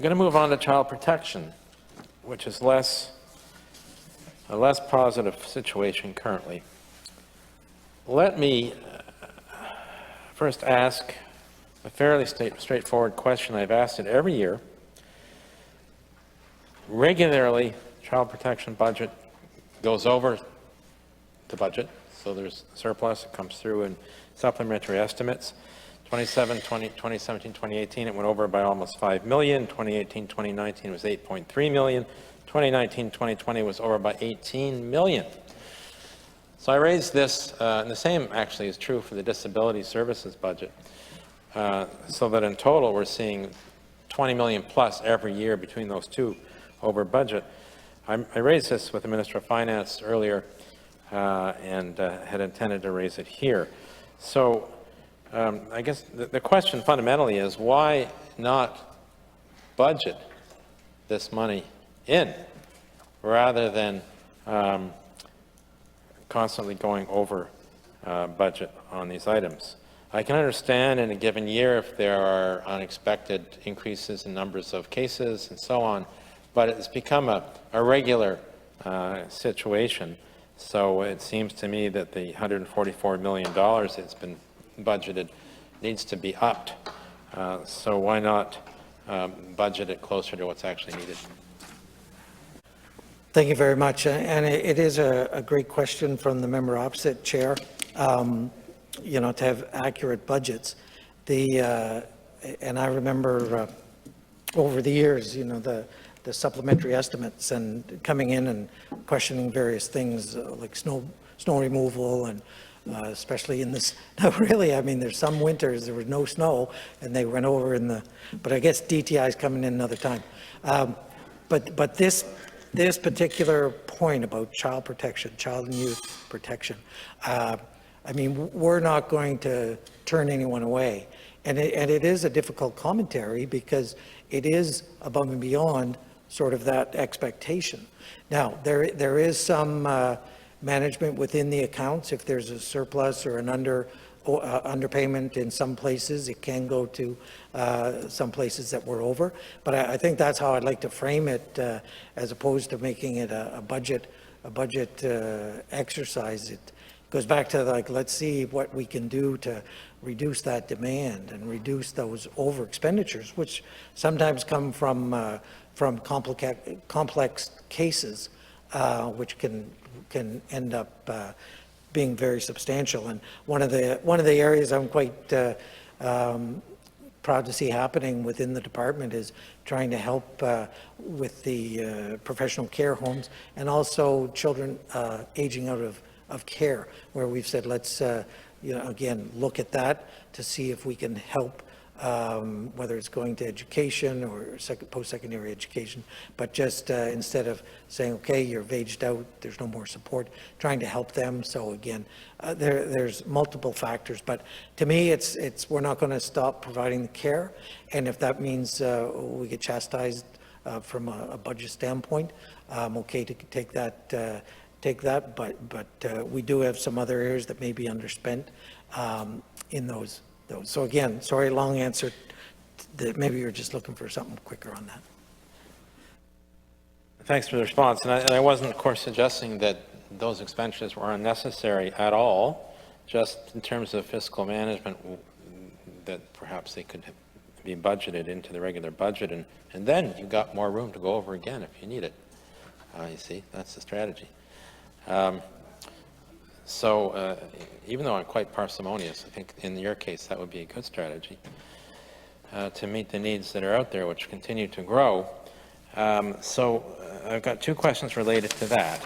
I'm going to move on to child protection, which is a less positive situation currently. Let me first ask a fairly straightforward question. I've asked it every year. Regularly, child protection budget goes over the budget, so there's surplus that comes through in supplementary estimates. 2017, 2018, it went over by almost 5 million. 2018, 2019 was 8.3 million. 2019, 2020 was over by 18 million. So I raised this, and the same actually is true for the disability services budget, so that in total we're seeing 20 million plus every year between those two over budget. I raised this with the Minister of Finance earlier and had intended to raise it here. So I guess the question fundamentally is, why not budget this money in rather than constantly going over budget on these items? I can understand in a given year if there are unexpected increases in numbers of cases and so on, but it's become a regular situation. So it seems to me that the $144 million that's been budgeted needs to be upped. So why not budget it closer to what's actually needed? Thank you very much. And it is a great question from the member opposite, Chair. You know, to have accurate budgets. And I remember over the years, you know, the supplementary estimates and coming in and questioning various things like snow removal and especially in this, no, really, I mean, there's some winters there was no snow and they went over but I guess DTI is coming in another time. But this particular point about child protection, child and youth protection, I mean, we're not going to turn anyone away. And it is a difficult commentary because it is above and beyond sort of that expectation. Now, there is some management within the accounts. If there's a surplus or an underpayment in some places, it can go to some places that we're over. But I think that's how I'd like to frame it, as opposed to making it a budget exercise. It goes back to, like, let's see what we can do to reduce that demand and reduce those over expenditures, which sometimes come from complex cases, which can end up being very substantial. And one of the areas I'm quite proud to see happening within the department is trying to help with the professional care homes and also children aging out of care, where we've said let's you know, again, look at that to see if we can help, whether it's going to education or post-secondary education, but just instead of saying, okay, you're aged out, there's no more support, trying to help them. So again, there's multiple factors, but to me, it's we're not going to stop providing the care, and if that means we get chastised from a budget standpoint, I'm okay to take that, but we do have some other areas that may be underspent in those. So again, sorry, long answer. Maybe you're just looking for something quicker on that. Thanks for the response. And I wasn't, of course, suggesting that those expenditures were unnecessary at all, just in terms of fiscal management, that perhaps they could be budgeted into the regular budget, and then you got more room to go over again if you need it. You see, that's the strategy. So even though I'm quite parsimonious, I think in your case that would be a good strategy to meet the needs that are out there, which continue to grow. So I've got two questions related to that.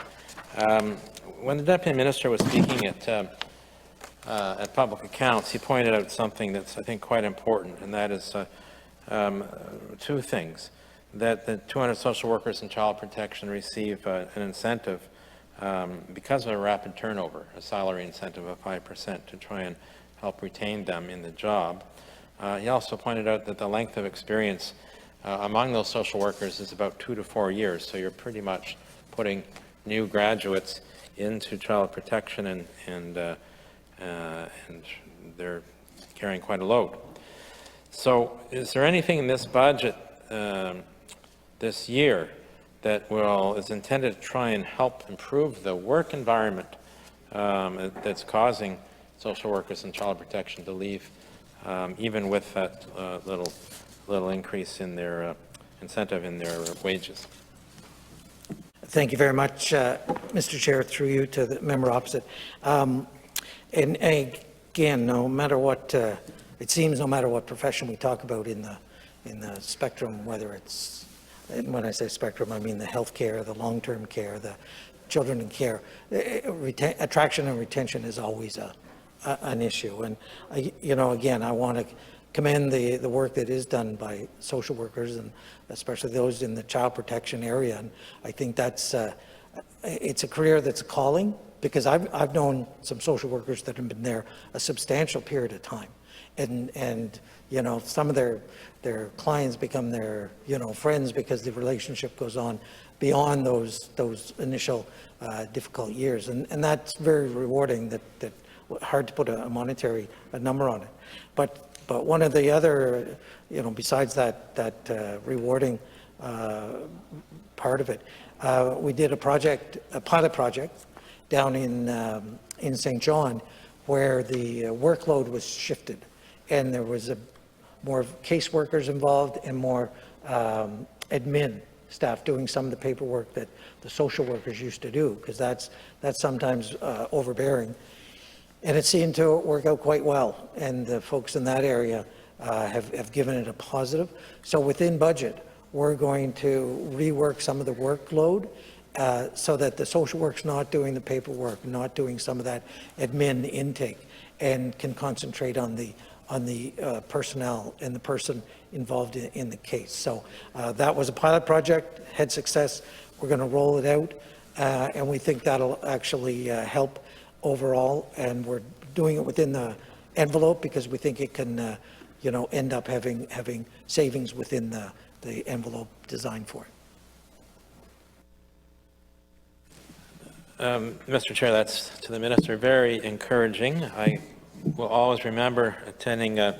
When the Deputy Minister was speaking at Public Accounts, he pointed out something that's, I think, quite important, and that is two things. That the 200 social workers in child protection receive an incentive because of a rapid turnover, a salary incentive of 5% to try and help retain them in the job. He also pointed out that the length of experience among those social workers is about 2 to 4 years, so you're pretty much putting new graduates into child protection, and they're carrying quite a load. So is there anything in this budget this year that is intended to try and help improve the work environment that's causing social workers and child protection to leave, even with that little increase in their incentive in their wages. Thank you very much, Mr. Chair, through you to the member opposite. And again, no matter what, it seems no matter what profession we talk about in the spectrum, whether it's, and when I say spectrum, I mean the healthcare, the long-term care, the children in care, attraction and retention is always an issue. And, again, I want to commend the work that is done by social workers, and especially those in the child protection area. And I think that's, it's a career that's a calling, because I've known some social workers that have been there a substantial period of time. And some of their clients become their, friends, because the relationship goes on beyond those initial difficult years. And that's very rewarding, that hard to put a monetary number on it. But one of the other, besides that rewarding part of it, we did a pilot project down in St. John, where the workload was shifted, and there was more caseworkers involved and more admin staff doing some of the paperwork that the social workers used to do, because that's sometimes overbearing. And it seemed to work out quite well, and the folks in that area have given it a positive. So within budget, we're going to rework some of the workload so that the social work's not doing the paperwork, not doing some of that admin intake, and can concentrate on the personnel and the person involved in the case. So that was a pilot project, had success. We're going to roll it out, and we think that'll actually help overall, and we're doing it within the envelope, because we think it can end up having savings within the envelope designed for it. Mr. Chair, that's, to the Minister, very encouraging. I will always remember attending a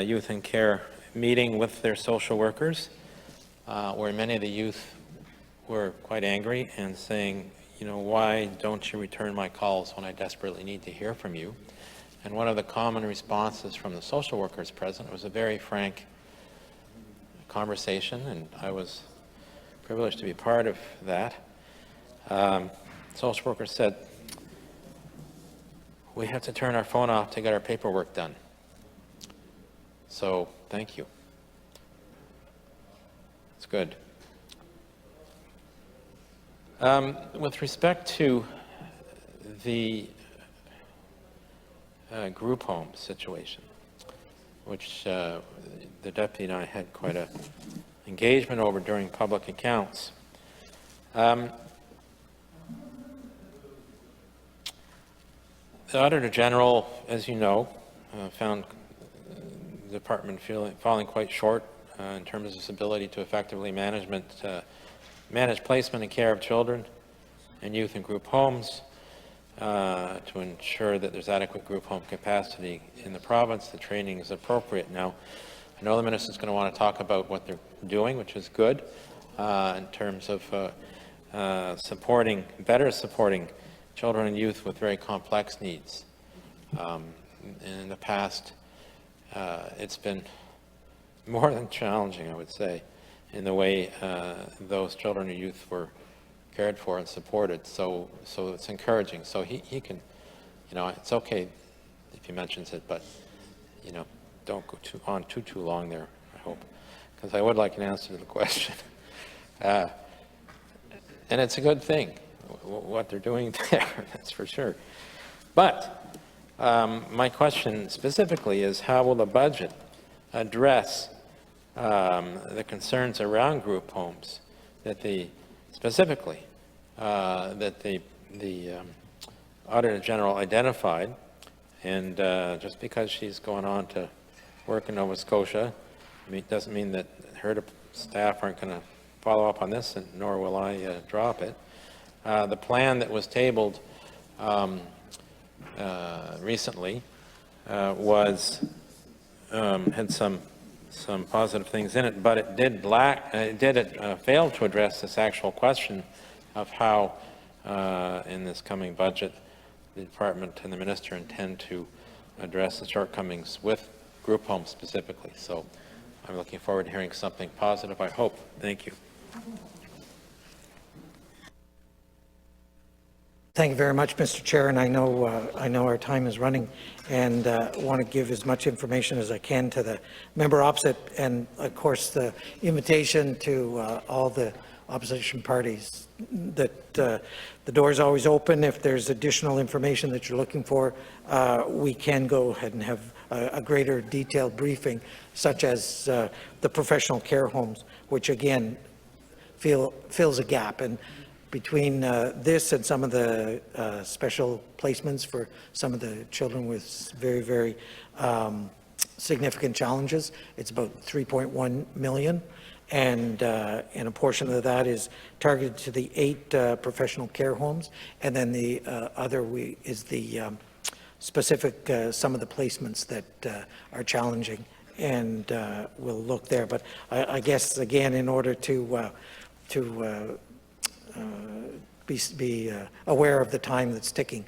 youth and care meeting with their social workers, where many of the youth were quite angry and saying, why don't you return my calls when I desperately need to hear from you? And one of the common responses from the social workers present was a very frank conversation, and I was privileged to be part of that. Social workers said, we have to turn our phone off to get our paperwork done. So, thank you. It's good. With respect to the group home situation, which the Deputy and I had quite an engagement over during public accounts, the Auditor General, as you know, found the department falling quite short in terms of its ability to effectively manage placement and care of children and youth in group homes, to ensure that there's adequate group home capacity in the province. The training is appropriate. Now, I know the Minister is going to want to talk about what they're doing, which is good, in terms of better supporting children and youth with very complex needs. In the past, it's been more than challenging, I would say, in the way those children and youth were cared for and supported. So it's encouraging. So he can, it's okay if he mentions it, but, don't go too long there, I hope, because I would like an answer to the question. And it's a good thing, what they're doing there, that's for sure. But my question specifically is, how will the budget address the concerns around group homes that the Auditor General identified? And just because she's going on to work in Nova Scotia, doesn't mean that her staff aren't going to follow up on this, and nor will I drop it. The plan that was tabled recently had some some positive things in it, but it did fail to address this actual question of how, in this coming budget, the department and the minister intend to address the shortcomings with group homes specifically. So I'm looking forward to hearing something positive, I hope. Thank you. Thank you very much, Mr. Chair, and I know our time is running, and want to give as much information as I can to the member opposite, and of course the invitation to all the opposition parties that the door is always open. If there's additional information that you're looking for, we can go ahead and have a greater detailed briefing, such as the professional care homes, which again fills a gap. And between this and some of the special placements for some of the children with very, very significant challenges, it's about $3.1 million. And a portion of that is targeted to the 8 professional care homes. And then the other is the specific, some of the placements that are challenging. And we'll look there. But I guess, again, in order to be aware of the time that's ticking.